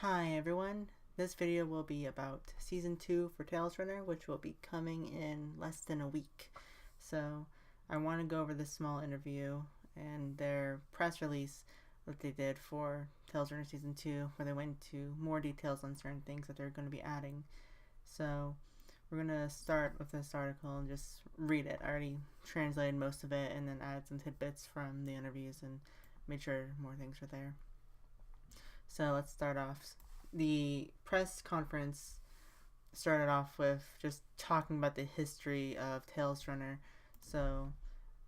Hi everyone, this video will be about Season 2 for Talesrunner, which will be coming in less than a week. So I want to go over this small interview and their press release that they did for Talesrunner Season 2, where they went into more details on certain things that they're going to be adding. So we're going to start with this article and just read it. I already translated most of it and then added some tidbits from the interviews and made sure more things are there. So let's start off. The press conference started off with just talking about the history of Talesrunner. So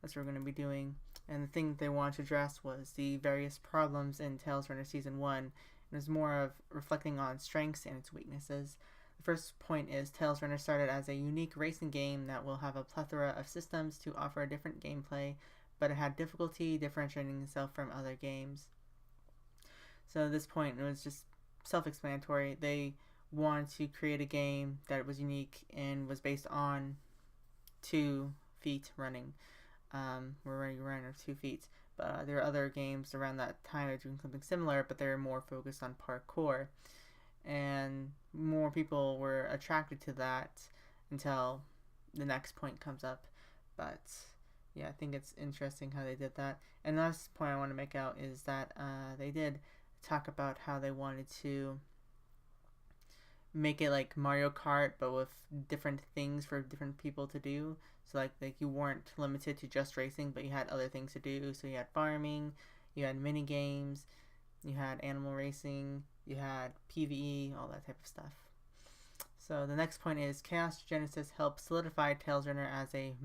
that's what we're going to be doing. And the thing that they wanted to address was the various problems in Talesrunner Season 1. It was more of reflecting on strengths and its weaknesses. The first point is Talesrunner started as a unique racing game that will have a plethora of systems to offer a different gameplay, but it had difficulty differentiating itself from other games. So at this point, it was just self-explanatory. They wanted to create a game that was unique and was based on 2 feet running. Where you run 2 feet. But there are other games around that time that are doing something similar, but they're more focused on parkour. And more people were attracted to that until the next point comes up. But yeah, I think it's interesting how they did that. And the last point I want to make out is that they did talk about how they wanted to make it like Mario Kart, but with different things for different people to do. So like you weren't limited to just racing, but you had other things to do. So you had farming, you had mini games, you had animal racing, you had PvE, all that type of stuff. So the next point is Chaos Genesis helps solidify Talesrunner as a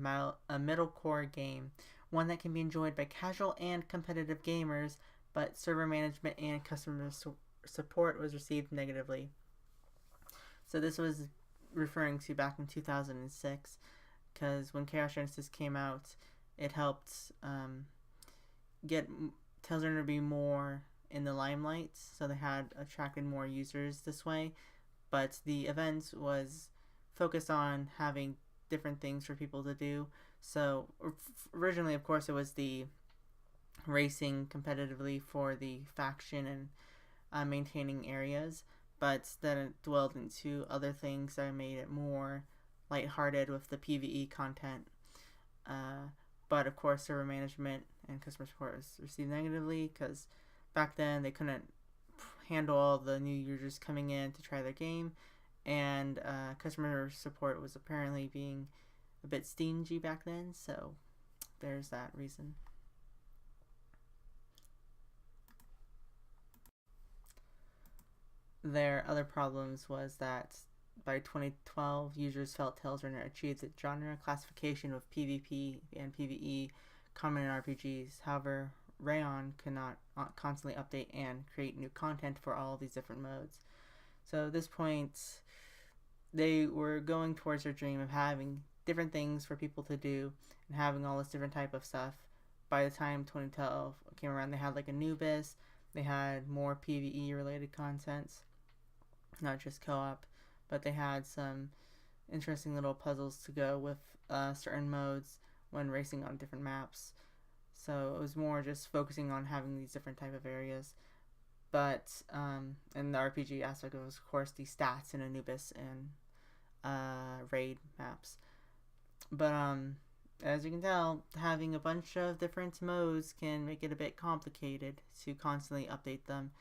middle core game, one that can be enjoyed by casual and competitive gamers, but server management and customer support was received negatively. So this was referring to back in 2006, because when Chaos Genesis came out, it helped get Talesrunner to be more in the limelight, so they had attracted more users this way. But the event was focused on having different things for people to do. So originally, of course, it was the racing competitively for the faction and maintaining areas, but then it dwelled into other things that made it more lighthearted with the PvE content. But of course, server management and customer support was received negatively because back then they couldn't handle all the new users coming in to try their game, and customer support was apparently being a bit stingy back then, so there's that reason. Their other problems was that by 2012, users felt Talesrunner achieved its genre classification with PvP and PvE common in RPGs. However, Harang could not constantly update and create new content for all of these different modes. So at this point, they were going towards their dream of having different things for people to do and having all this different type of stuff. By the time 2012 came around, they had like Anubis, they had more PvE related content, not just co-op, but they had some interesting little puzzles to go with certain modes when racing on different maps. So it was more just focusing on having these different type of areas. But in the RPG aspect, it was of course the stats in Anubis and raid maps. But as you can tell, having a bunch of different modes can make it a bit complicated to constantly update them.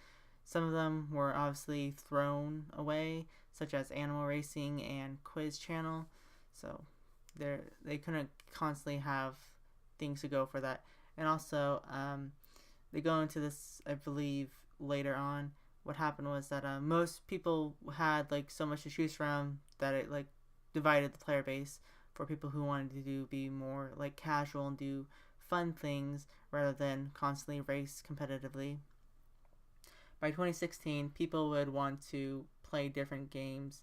Some of them were obviously thrown away, such as Animal Racing and Quiz Channel. So they couldn't constantly have things to go for that. And also, they go into this, I believe, later on. What happened was that most people had like so much to choose from that it like divided the player base for people who wanted to be more like casual and do fun things rather than constantly race competitively. By 2016, people would want to play different games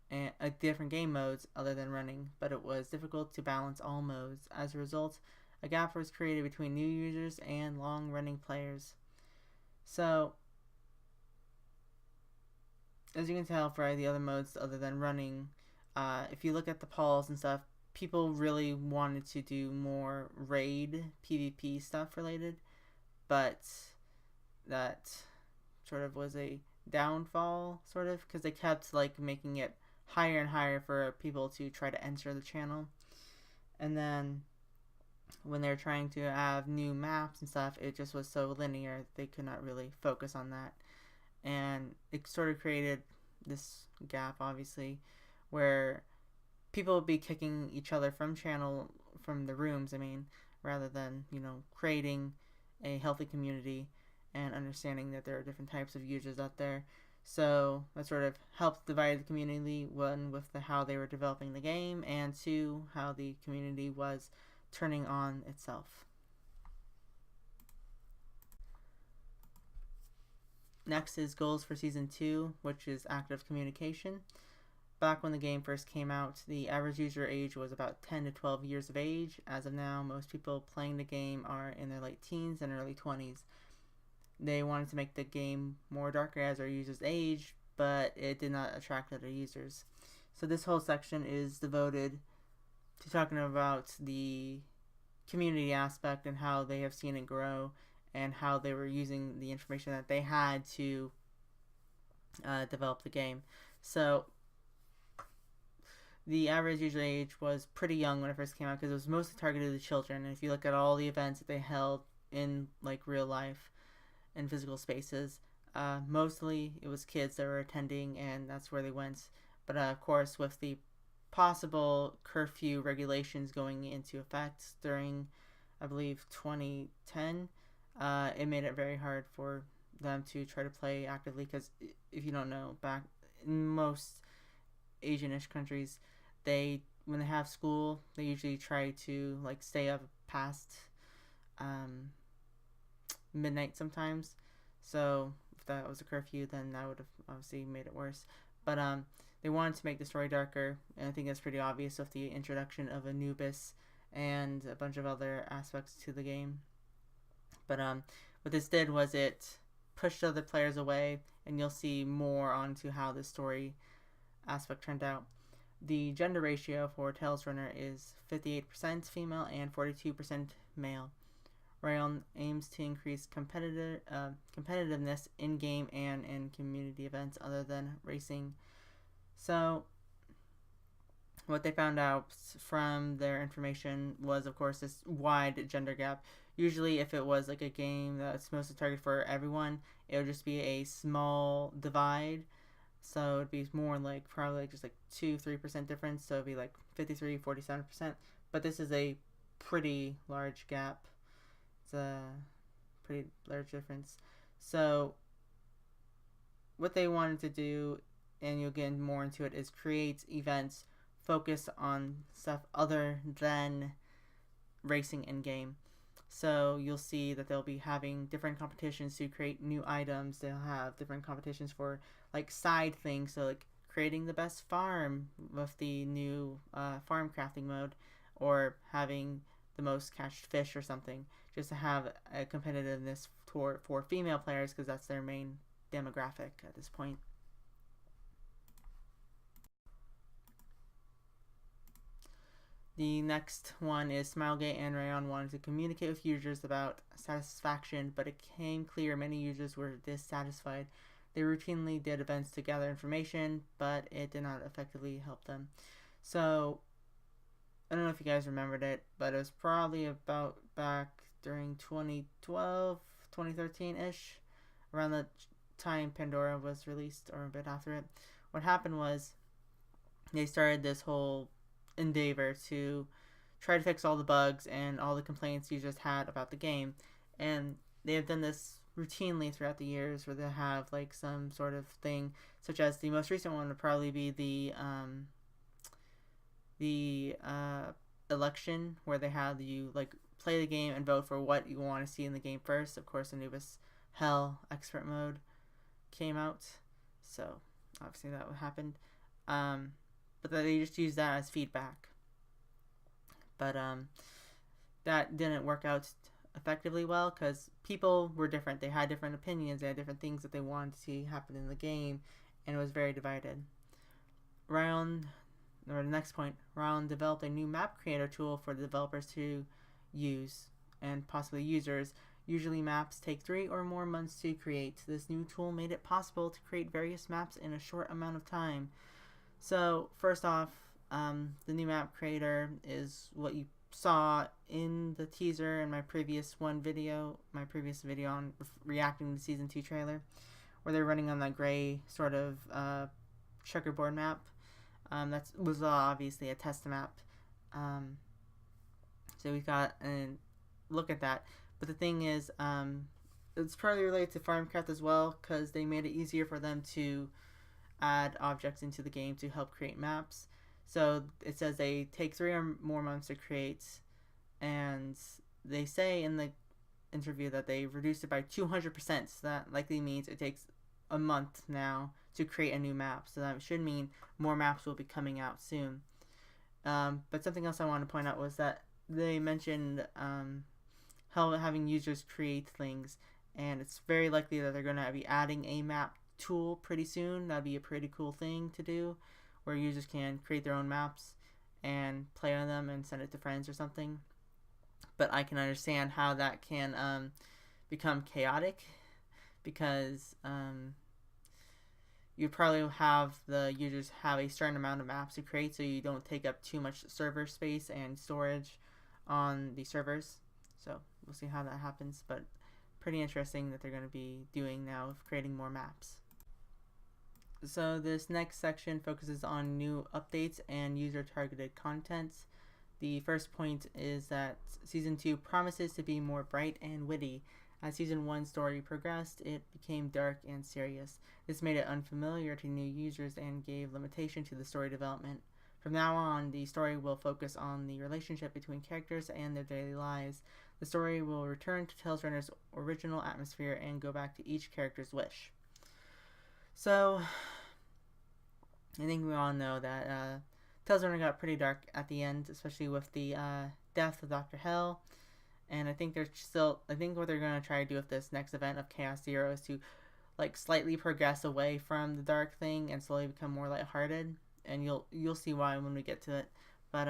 and different game modes other than running, but it was difficult to balance all modes. As a result, a gap was created between new users and long-running players. So, as you can tell, for the other modes other than running, if you look at the polls and stuff, people really wanted to do more raid PvP stuff related, but that sort of was a downfall, sort of, because they kept like making it higher and higher for people to try to enter the channel. And then when they're trying to have new maps and stuff, it just was so linear they could not really focus on that. And it sort of created this gap, obviously, where people would be kicking each other from the rooms, rather than, creating a healthy community and understanding that there are different types of users out there. So that sort of helped divide the community, one, with how they were developing the game, and two, how the community was turning on itself. Next is goals for Season 2, which is active communication. Back when the game first came out, the average user age was about 10 to 12 years of age. As of now, most people playing the game are in their late teens and early 20s. They wanted to make the game more darker as our users age, but it did not attract other users. So this whole section is devoted to talking about the community aspect and how they have seen it grow and how they were using the information that they had to develop the game. So the average user age was pretty young when it first came out because it was mostly targeted to children. And if you look at all the events that they held in like real life and physical spaces, mostly it was kids that were attending, and that's where they went. But of course, with the possible curfew regulations going into effect during, I believe, 2010, it made it very hard for them to try to play actively, because if you don't know, back in most Asianish countries, when they have school, they usually try to like stay up past midnight sometimes. So if that was a curfew, then that would have obviously made it worse. But they wanted to make the story darker, and I think that's pretty obvious with the introduction of Anubis and a bunch of other aspects to the game. But what this did was it pushed other players away, and you'll see more onto how the story aspect turned out. The gender ratio for Talesrunner is 58% female and 42% male. Rayon aims to increase competitiveness in-game and in community events other than racing. So what they found out from their information was, of course, this wide gender gap. Usually if it was like a game that's mostly targeted for everyone, it would just be a small divide. So it'd be more like probably just like 2-3% difference. So it'd be like 53-47%. But this is a pretty large gap. It's a pretty large difference. So what they wanted to do, and you'll get more into it, is create events focused on stuff other than racing in game. So you'll see that they'll be having different competitions to create new items. They'll have different competitions for like side things, so like creating the best farm with the new farm crafting mode, or having the most catched fish or something, just to have a competitiveness for female players, because that's their main demographic at this point. The next one is Smilegate and Rayon wanted to communicate with users about satisfaction, but it became clear many users were dissatisfied. They routinely did events to gather information, but it did not effectively help them. So, I don't know if you guys remembered it, but it was probably about back during 2012, 2013-ish, around the time Pandora was released, or a bit after it. What happened was they started this whole endeavor to try to fix all the bugs and all the complaints users had about the game, and they have done this routinely throughout the years, where they have like some sort of thing, such as the most recent one would probably be the election, where they have you like play the game and vote for what you want to see in the game first. Of course, Anubis Hell Expert Mode came out, so obviously that happened. But they just use that as feedback. But that didn't work out effectively well, because people were different. They had different opinions. They had different things that they wanted to see happen in the game, and it was very divided. The next point, Round developed a new map creator tool for the developers to use, and possibly users. Usually maps take 3 or more months to create. This new tool made it possible to create various maps in a short amount of time. So first off, the new map creator is what you saw in the teaser in my previous video on reacting to the season 2 trailer, where they're running on that gray sort of checkerboard map. That was obviously a test map. So we got a look at that. But the thing is, it's probably related to Farmcraft as well, because they made it easier for them to add objects into the game to help create maps. So it says they take 3 or more months to create, and they say in the interview that they reduced it by 200%. So that likely means it takes a month now to create a new map. So that should mean more maps will be coming out soon. But something else I want to point out was that they mentioned how having users create things, and it's very likely that they're going to be adding a map tool pretty soon. That'd be a pretty cool thing to do, where users can create their own maps and play on them and send it to friends or something. But I can understand how that can become chaotic, because you probably have the users have a certain amount of maps to create, so you don't take up too much server space and storage on the servers. So we'll see how that happens, but pretty interesting that they're going to be doing now of creating more maps. So this next section focuses on new updates and user-targeted content. The first point is that Season 2 promises to be more bright and witty. As Season 1's story progressed, it became dark and serious. This made it unfamiliar to new users and gave limitation to the story development. From now on, the story will focus on the relationship between characters and their daily lives. The story will return to Talesrunner's original atmosphere and go back to each character's wish. So, I think we all know that Talesrunner got pretty dark at the end, especially with the death of Dr. Hell. And I think what they're going to try to do with this next event of Chaos Zero is to slightly progress away from the dark thing and slowly become more lighthearted. And you'll see why when we get to it. But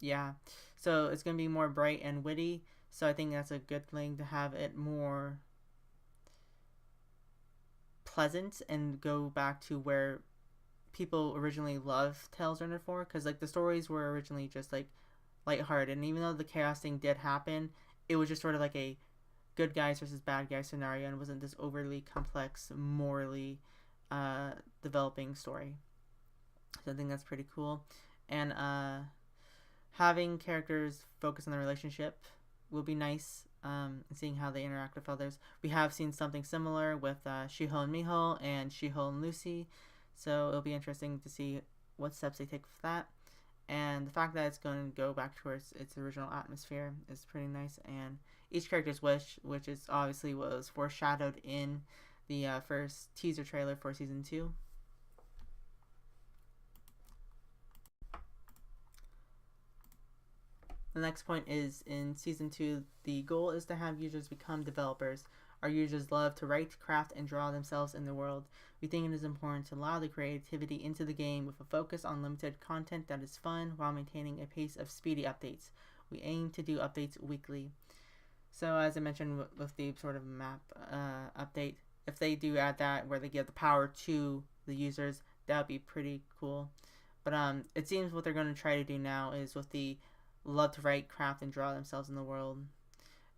yeah. So it's going to be more bright and witty. So I think that's a good thing, to have it more pleasant and go back to where people originally loved Talesrunner for, because the stories were originally just lighthearted, and even though the chaos thing did happen, it was just sort of a good guys versus bad guys scenario, and it wasn't this overly complex, morally developing story. So I think that's pretty cool. And having characters focus on the relationship will be nice, and seeing how they interact with others. We have seen something similar with Shiho and Miho and Shiho and Lucy, so it'll be interesting to see what steps they take with that. And the fact that it's going to go back towards its original atmosphere is pretty nice. And each character's wish, which is obviously what was foreshadowed in the first teaser trailer for Season 2. The next point is, in Season 2, the goal is to have users become developers. Our users love to write, craft, and draw themselves in the world. We think it is important to allow the creativity into the game with a focus on limited content that is fun while maintaining a pace of speedy updates. We aim to do updates weekly. So as I mentioned with the sort of map update, if they do add that where they give the power to the users, that would be pretty cool. But it seems what they're going to try to do now is with the love to write, craft, and draw themselves in the world.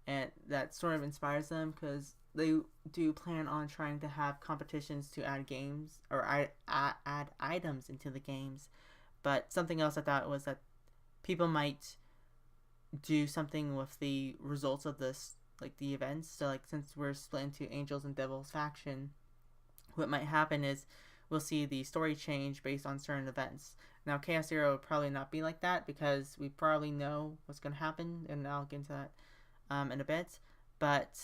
And that sort of inspires them, because they do plan on trying to have competitions to add games or add items into the games. But something else I thought was that people might do something with the results of this, the events. So since we're split into Angels and Devils faction, what might happen is we'll see the story change based on certain events. Now Chaos Zero will probably not be like that, because we probably know what's going to happen, and I'll get into that in a bit. But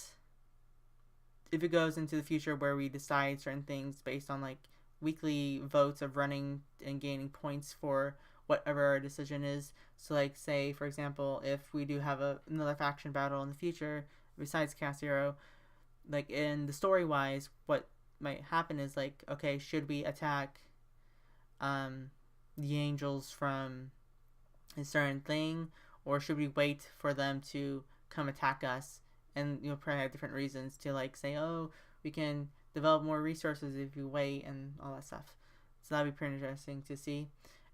if it goes into the future where we decide certain things based on weekly votes of running and gaining points for whatever our decision is, so say for example, if we do have another faction battle in the future besides Chaos Zero, in the story wise, what might happen is okay, should we attack the Angels from a certain thing, or should we wait for them to come attack us and you'll probably have different reasons to like say, oh, we can develop more resources if you wait and all that stuff. So that'd be pretty interesting to see.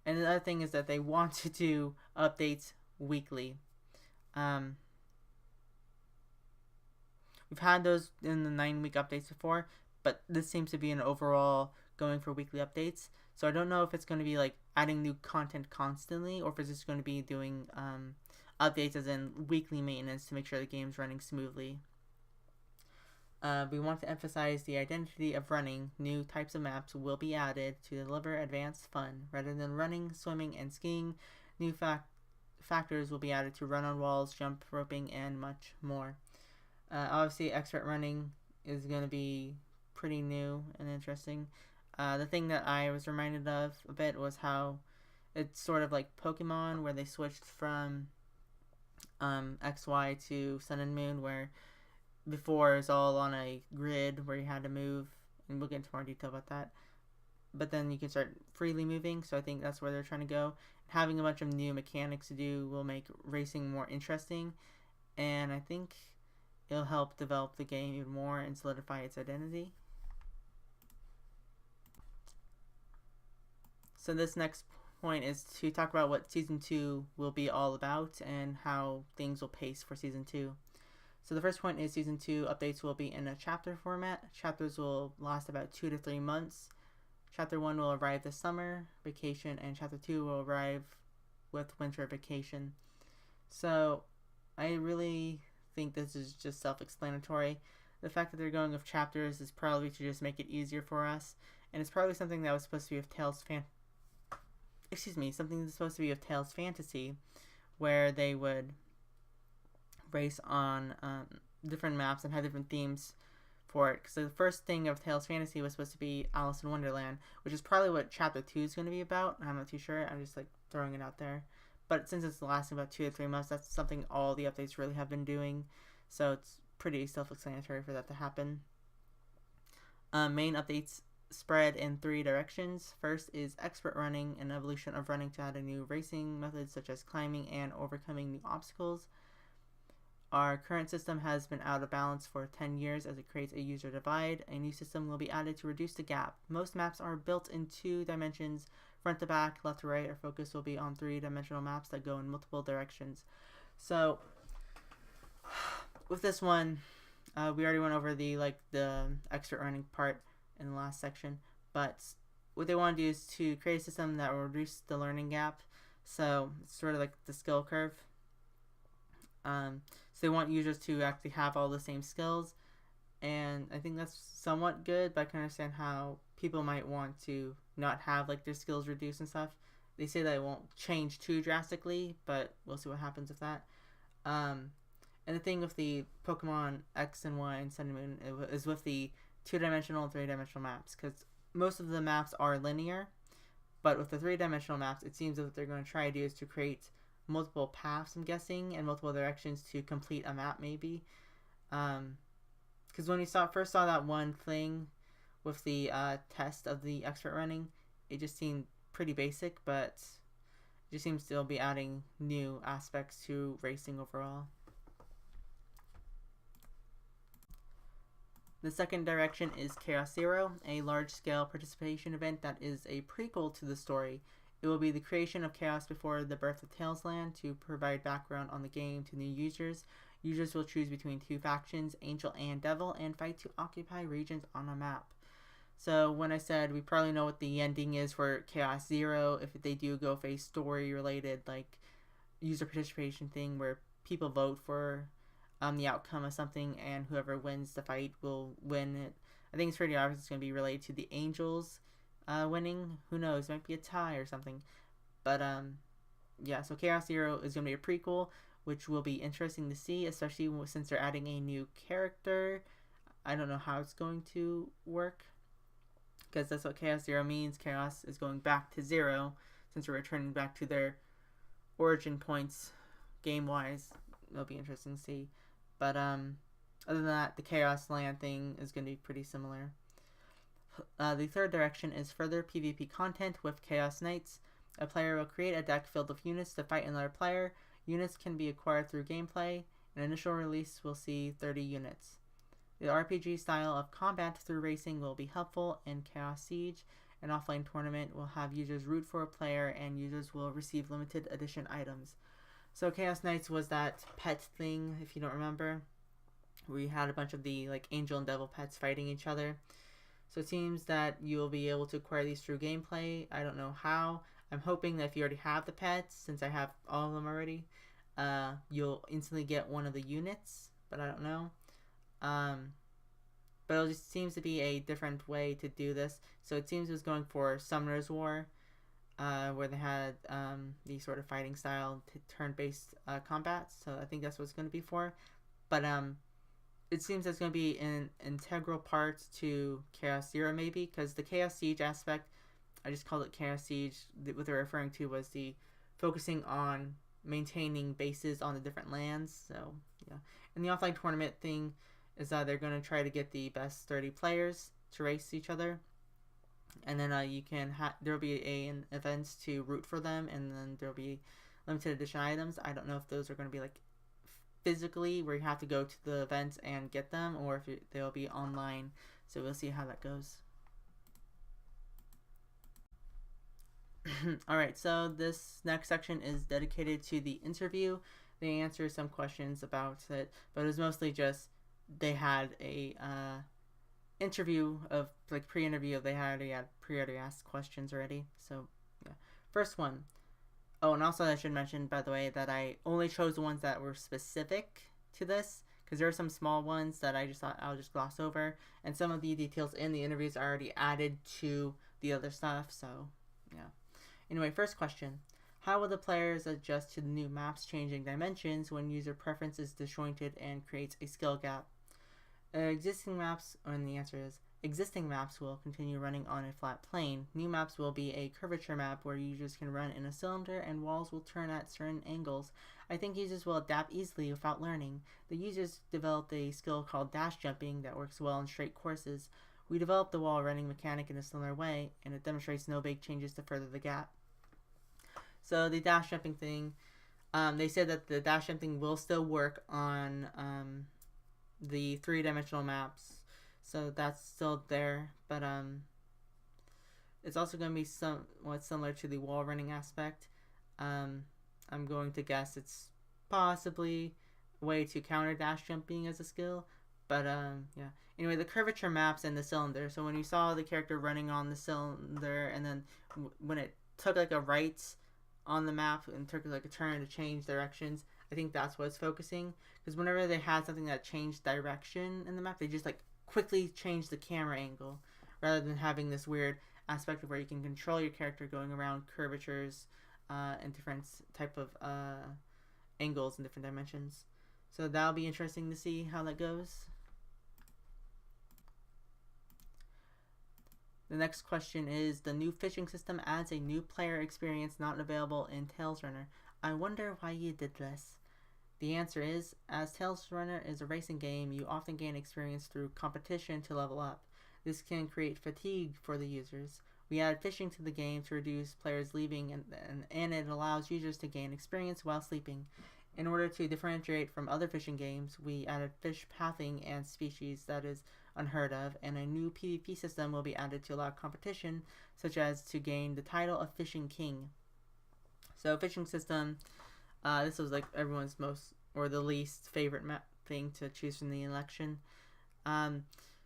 And the other thing is that they want to do updates weekly. We've had those in the 9-week updates before, but this seems to be an overall going for weekly updates. So I don't know if it's going to be like adding new content constantly, or if it's just going to be doing updates as in weekly maintenance to make sure the game's running smoothly. We want to emphasize the identity of running. New types of maps will be added to deliver advanced fun. Rather than running, swimming, and skiing, new factors will be added to run on walls, jump roping, and much more. Obviously, expert running is going to be pretty new and interesting. The thing that I was reminded of a bit was how it's sort of like Pokemon, where they switched from XY to Sun and Moon, where before it was all on a grid where you had to move, and we'll get into more detail about that. But then you can start freely moving, so I think that's where they're trying to go. Having a bunch of new mechanics to do will make racing more interesting, and I think it'll help develop the game even more and solidify its identity. So this next point is to talk about what Season 2 will be all about and how things will pace for Season 2. So the first point is Season 2 updates will be in a chapter format. Chapters will last about 2 to 3 months. Chapter 1 will arrive this summer vacation, and Chapter 2 will arrive with winter vacation. So I really think this is just self-explanatory. The fact that they're going with chapters is probably to just make it easier for us, and it's probably something that was supposed to be of something that's supposed to be of Tales Fantasy, where they would race on different maps and have different themes for it. So the first thing of Tales Fantasy was supposed to be Alice in Wonderland, which is probably what Chapter 2 is going to be about. I'm not too sure. I'm just like throwing it out there. But since it's lasting about 2 to 3 months, that's something all the updates really have been doing. So it's pretty self-explanatory for that to happen. Main updates spread in 3 directions. First is expert running, an evolution of running to add a new racing methods such as climbing and overcoming new obstacles. Our current system has been out of balance for 10 years as it creates a user divide. A new system will be added to reduce the gap. Most maps are built in 2 dimensions, front to back, left to right. Our focus will be on 3-dimensional maps that go in multiple directions. So with this one, we already went over the expert running part in the last section, but what they want to do is to create a system that will reduce the learning gap. So it's sort of like the skill curve. So they want users to actually have all the same skills, and I think that's somewhat good, but I can understand how people might want to not have like their skills reduced and stuff. They say that it won't change too drastically, but we'll see what happens with that. And the thing with the Pokemon X and Y and Sun and Moon is with the 2-dimensional and 3-dimensional maps, because most of the maps are linear, but with the 3-dimensional maps, it seems that what they're going to try to do is to create multiple paths, I'm guessing, and multiple directions to complete a map, maybe. Because when we first saw that one thing with the test of the expert running, it just seemed pretty basic, but it just seems to be adding new aspects to racing overall. The second direction is Chaos Zero, a large-scale participation event that is a prequel to the story. It will be the creation of chaos before the birth of Talesland to provide background on the game to new users. Users will choose between 2 factions, Angel and Devil, and fight to occupy regions on a map. So when I said we probably know what the ending is for Chaos Zero, if they do go for a story-related like user participation thing where people vote for the outcome of something, and whoever wins the fight will win it. I think it's pretty obvious it's going to be related to the Angels winning. Who knows? It might be a tie or something. But yeah, so Chaos Zero is going to be a prequel, which will be interesting to see, especially since they're adding a new character. I don't know how it's going to work, because that's what Chaos Zero means. Chaos is going back to 0, since we're returning back to their origin points game-wise. It'll be interesting to see. But other than that, the Chaos Land thing is going to be pretty similar. The third direction is further PvP content with Chaos Knights. A player will create a deck filled with units to fight another player. Units can be acquired through gameplay. An initial release will see 30 units. The RPG style of combat through racing will be helpful in Chaos Siege. An offline tournament will have users root for a player, and users will receive limited edition items. So Chaos Knights was that pet thing, if you don't remember. We had a bunch of the like angel and devil pets fighting each other. So it seems that you'll be able to acquire these through gameplay. I don't know how. I'm hoping that if you already have the pets, since I have all of them already, you'll instantly get one of the units, but I don't know. But it just seems to be a different way to do this. So it seems it was going for Summoner's War, where they had the sort of fighting style turn-based combat. So I think that's what it's going to be for. But it seems it's going to be an integral part to Chaos Zero, maybe, because the Chaos Siege aspect, I just called it Chaos Siege. What they're referring to was the focusing on maintaining bases on the different lands. So yeah, and the offline tournament thing is that they're going to try to get the best 30 players to race each other, and then you can there'll be an events to root for them, and then there'll be limited edition items. I don't know if those are going to be like physically where you have to go to the events and get them, or if they'll be online. So we'll see how that goes. Alright, so this next section is dedicated to the interview. They answer some questions about it, but it was mostly just they had a interview of like pre-interview. They had pre-already asked questions already. So yeah, first one. Oh, and also I should mention, by the way, that I only chose the ones that were specific to this, because there are some small ones that I just thought I'll just gloss over, and some of the details in the interviews are already added to the other stuff. So yeah. Anyway, first question. How will the players adjust to the new map's changing dimensions when user preference is disjointed and creates a skill gap? Existing maps, and the answer is, existing maps will continue running on a flat plane. New maps will be a curvature map where users can run in a cylinder and walls will turn at certain angles. I think users will adapt easily without learning. The users developed a skill called dash jumping that works well in straight courses. We developed the wall running mechanic in a similar way, and it demonstrates no big changes to further the gap. So the dash jumping thing, they said that the dash jumping will still work on the three-dimensional maps, so that's still there, but it's also going to be somewhat similar to the wall running aspect. I'm going to guess it's possibly a way to counter dash jumping as a skill, but yeah. Anyway, the curvature maps and the cylinder. So when you saw the character running on the cylinder, and then when it took like a right on the map and took like a turn to change directions, I think that's what it's focusing. Because whenever they had something that changed direction in the map, they just like quickly changed the camera angle, rather than having this weird aspect of where you can control your character going around curvatures and different type of angles and different dimensions. So that'll be interesting to see how that goes. The next question is, the new fishing system adds a new player experience not available in Talesrunner. I wonder why you did this. The answer is, as Talesrunner is a racing game, you often gain experience through competition to level up. This can create fatigue for the users. We added fishing to the game to reduce players leaving, and it allows users to gain experience while sleeping. In order to differentiate from other fishing games, we added fish pathing and species that is unheard of, and a new PvP system will be added to allow competition, such as to gain the title of Fishing King. So fishing system, this was like everyone's most or the least favorite thing to choose from the election.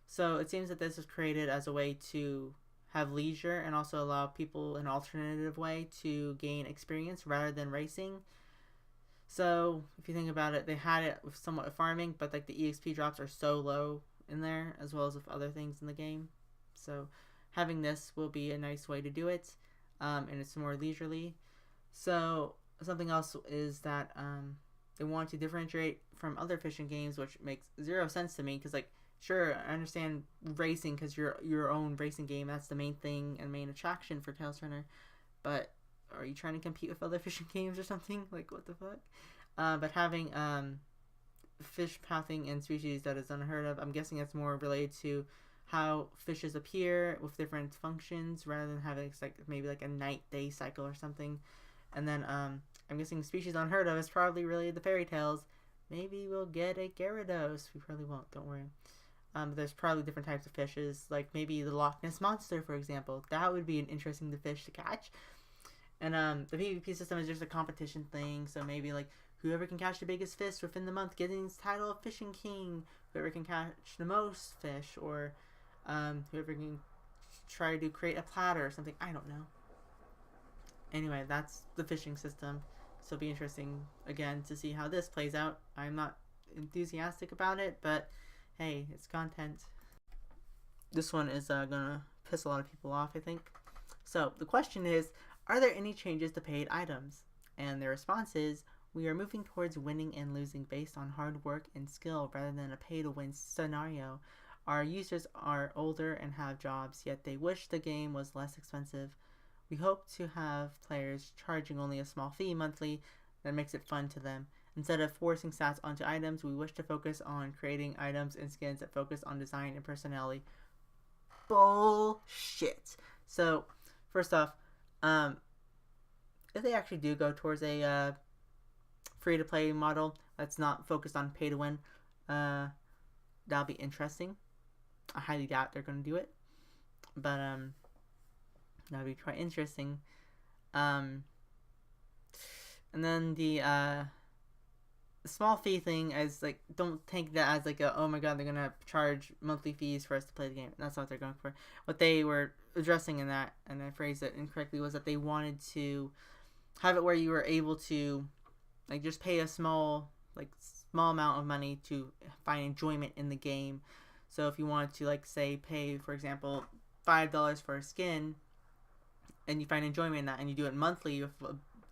So it seems that this was created as a way to have leisure and also allow people an alternative way to gain experience rather than racing. So if you think about it, they had it with somewhat farming, but like the EXP drops are so low in there, as well as with other things in the game. So having this will be a nice way to do it, and it's more leisurely. So something else is that they want to differentiate from other fishing games, which makes zero sense to me, because like, sure, I understand racing because you're your own racing game, that's the main thing and main attraction for Talesrunner, but are you trying to compete with other fishing games or something? Like, what the fuck? But having fish pathing and species that is unheard of, I'm guessing that's more related to how fishes appear with different functions, rather than having like maybe like a night-day cycle or something. And then I'm guessing species unheard of is probably related to fairy tales, maybe we'll get a Gyarados. We probably won't, don't worry. There's probably different types of fishes, like maybe the Loch Ness Monster, for example. That would be an interesting fish to catch. And the PvP system is just a competition thing, so maybe like whoever can catch the biggest fish within the month getting this title of Fishing King. Whoever can catch the most fish, or whoever can try to create a platter or something. I don't know. Anyway, that's the fishing system. So it'll be interesting again to see how this plays out. I'm not enthusiastic about it, but hey, it's content. This one is gonna piss a lot of people off, I think. So the question is, are there any changes to paid items? And the response is, we are moving towards winning and losing based on hard work and skill rather than a pay-to-win scenario. Our users are older and have jobs, yet they wish the game was less expensive. We hope to have players charging only a small fee monthly that makes it fun to them. Instead of forcing stats onto items, we wish to focus on creating items and skins that focus on design and personality. Bullshit. So, first off, if they actually do go towards a free-to-play model that's not focused on pay-to-win, that'll be interesting. I highly doubt they're going to do it, but that'd be quite interesting. And then the small fee thing, as like, don't take that as like a, oh my god, they're gonna charge monthly fees for us to play the game. That's not what they're going for. What they were addressing in that, and I phrased it incorrectly, was that they wanted to have it where you were able to like just pay a small amount of money to find enjoyment in the game. So if you wanted to, like, say, pay, for example, $5 for a skin, and you find enjoyment in that, and you do it monthly with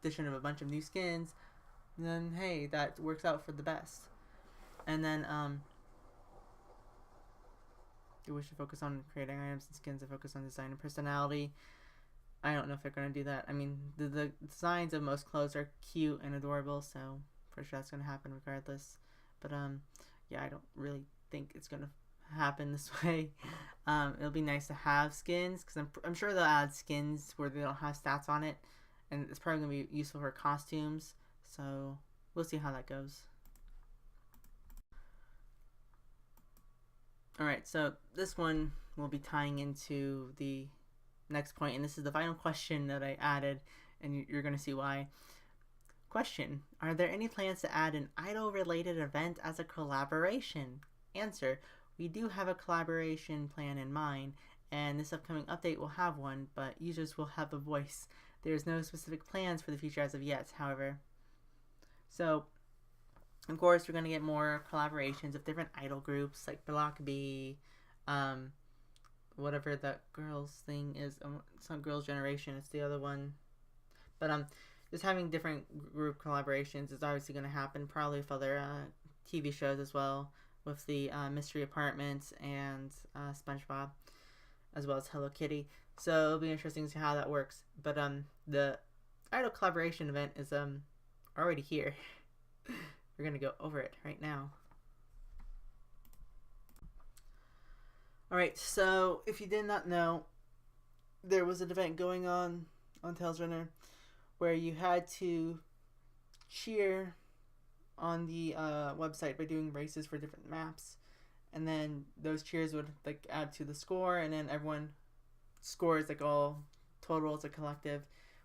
addition of a bunch of new skins, then hey, that works out for the best. And then you wish to focus on creating items and skins that focus on design and personality. I don't know if they're going to do that. I mean, the designs of most clothes are cute and adorable, so pretty sure that's going to happen regardless. But yeah, I don't really think it's going to happen this way. It'll be nice to have skins, because I'm sure they'll add skins where they don't have stats on it, and it's probably going to be useful for costumes, so we'll see how that goes. Alright, so this one will be tying into the next point, and this is the final question that I added, and you're going to see why. Question: are there any plans to add an idol-related event as a collaboration? Answer: we do have a collaboration plan in mind, and this upcoming update will have one, but users will have a voice. There's no specific plans for the future as of yet, however. So, of course, we're going to get more collaborations of different idol groups, like Block B, whatever that girls thing is. It's not Girls' Generation, it's the other one. But just having different group collaborations is obviously going to happen, probably with other TV shows as well, with the Mystery Apartment and SpongeBob, as well as Hello Kitty. So it'll be interesting to see how that works. But the idol collaboration event is already here. We're going to go over it right now. Alright, so if you did not know, there was an event going on Talesrunner where you had to cheer on the website by doing races for different maps, and then those cheers would like add to the score, and then everyone scores like all total as a collective.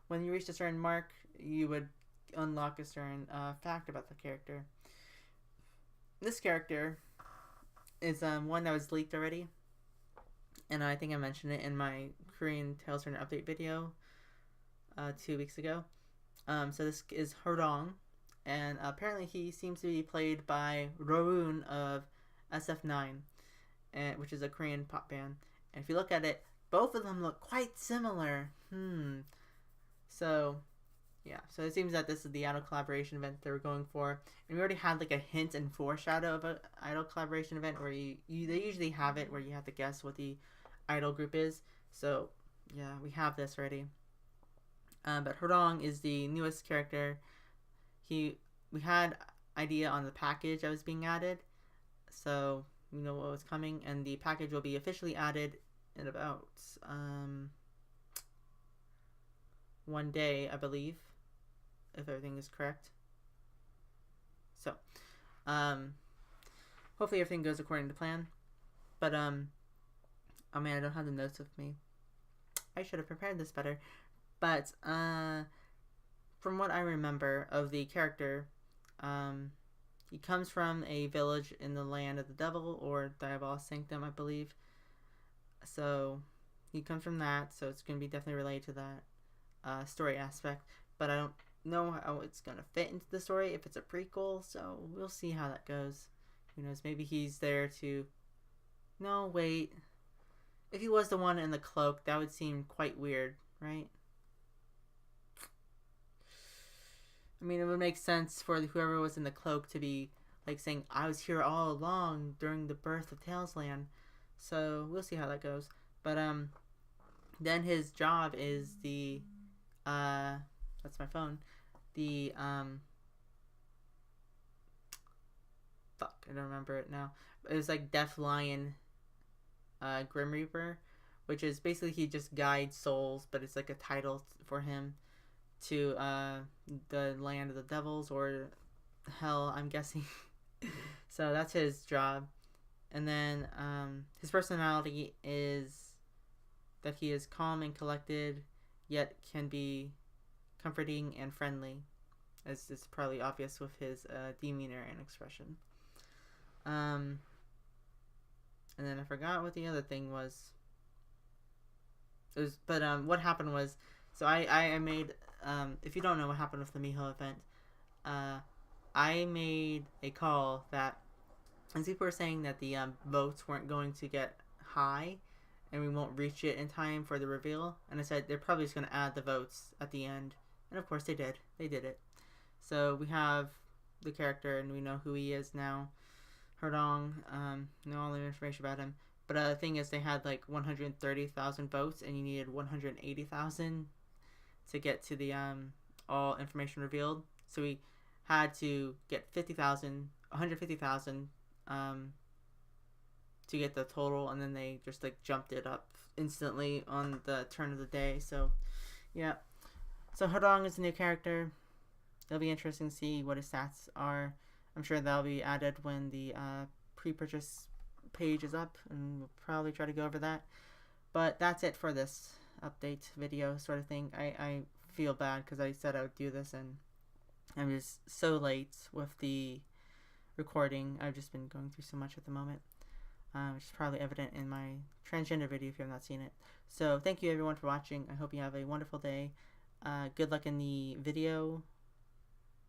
When you reached a certain mark, you would unlock a certain fact about the character. This character is one that was leaked already, and I think I mentioned it in my Korean Talesrunner update video 2 weeks ago. So this is Harang, and apparently he seems to be played by Rowoon of SF9, which is a Korean pop band. And if you look at it, both of them look quite similar. So, yeah. So it seems that this is the idol collaboration event they were going for. And we already had like a hint and foreshadow of an idol collaboration event where they usually have it where you have to guess what the idol group is. So, yeah, we have this already. But Harang is the newest character. We had idea on the package that was being added, so we know what was coming, and the package will be officially added in about 1 day, I believe, if everything is correct. So, Hopefully everything goes according to plan. But oh man, I don't have the notes with me. I should have prepared this better. But from what I remember of the character, he comes from a village in the land of the devil, or Diabolos Sanctum, I believe. So he comes from that, so it's going to be definitely related to that story aspect. But I don't know how it's going to fit into the story, if it's a prequel, so we'll see how that goes. Who knows, maybe he's there to... No, wait. If he was the one in the cloak, that would seem quite weird, right? I mean, it would make sense for whoever was in the cloak to be, like, saying, I was here all along during the birth of Talesland. So, we'll see how that goes. But, then his job is the, that's my phone. The, fuck, I don't remember it now. It was like Death Lion, Grim Reaper, which is basically he just guides souls, but it's like a title for him to the land of the devils, or hell, I'm guessing. So that's his job. And then his personality is that he is calm and collected, yet can be comforting and friendly, as is probably obvious with his demeanor and expression. And then I forgot what the other thing was. It was, but what happened was, so I made, if you don't know what happened with the Miho event, I made a call that, as people were saying that the votes weren't going to get high, and we won't reach it in time for the reveal, and I said they're probably just going to add the votes at the end, and of course they did. They did it. So we have the character, and we know who he is now. Harang, know all the information about him. But the thing is, they had like 130,000 votes, and you needed 180,000 to get to the all information revealed. So we had to get 150,000 to get the total, and then they just like jumped it up instantly on the turn of the day. So yeah, so Harang is a new character. It'll be interesting to see what his stats are. I'm sure that'll be added when the pre-purchase page is up, and we'll probably try to go over that. But that's it for this update video sort of thing. I feel bad because I said I would do this, and I'm just so late with the recording. I've just been going through so much at the moment, which is probably evident in my transgender video if you have not seen it. So thank you everyone for watching. I hope you have a wonderful day. Good luck in the video.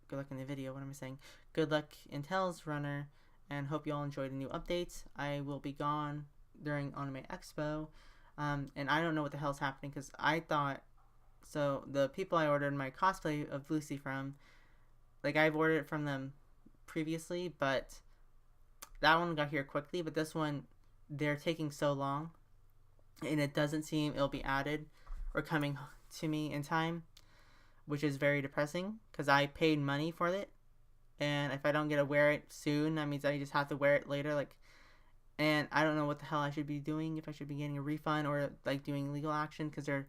Good luck in the video, what am I saying? Good luck in Talesrunner, and hope you all enjoyed the new updates. I will be gone during Anime Expo, and I don't know what the hell's happening, because I thought, so the people I ordered my cosplay of Lucy from, like I've ordered it from them previously, but that one got here quickly, but this one, they're taking so long, and it doesn't seem it'll be added or coming to me in time, which is very depressing because I paid money for it, and if I don't get to wear it soon, that means I just have to wear it later. Like, and I don't know what the hell I should be doing, if I should be getting a refund or like doing legal action, because they're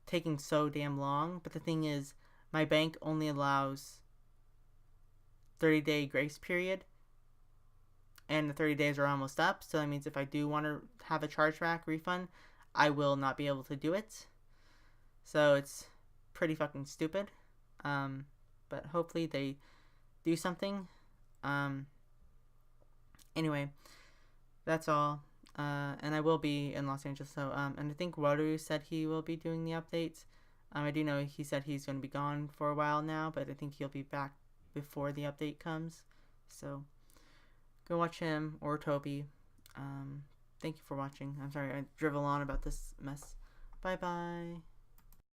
taking so damn long. But the thing is, my bank only allows 30-day grace period, and the 30 days are almost up. So that means if I do want to have a chargeback refund, I will not be able to do it. So it's pretty fucking stupid, but hopefully they do something. Anyway, that's all, and I will be in Los Angeles, so, and I think Waru said he will be doing the updates. I do know he said he's going to be gone for a while now, but I think he'll be back before the update comes, so go watch him, or Toby. Thank you for watching. I'm sorry I drivel on about this mess. Bye bye.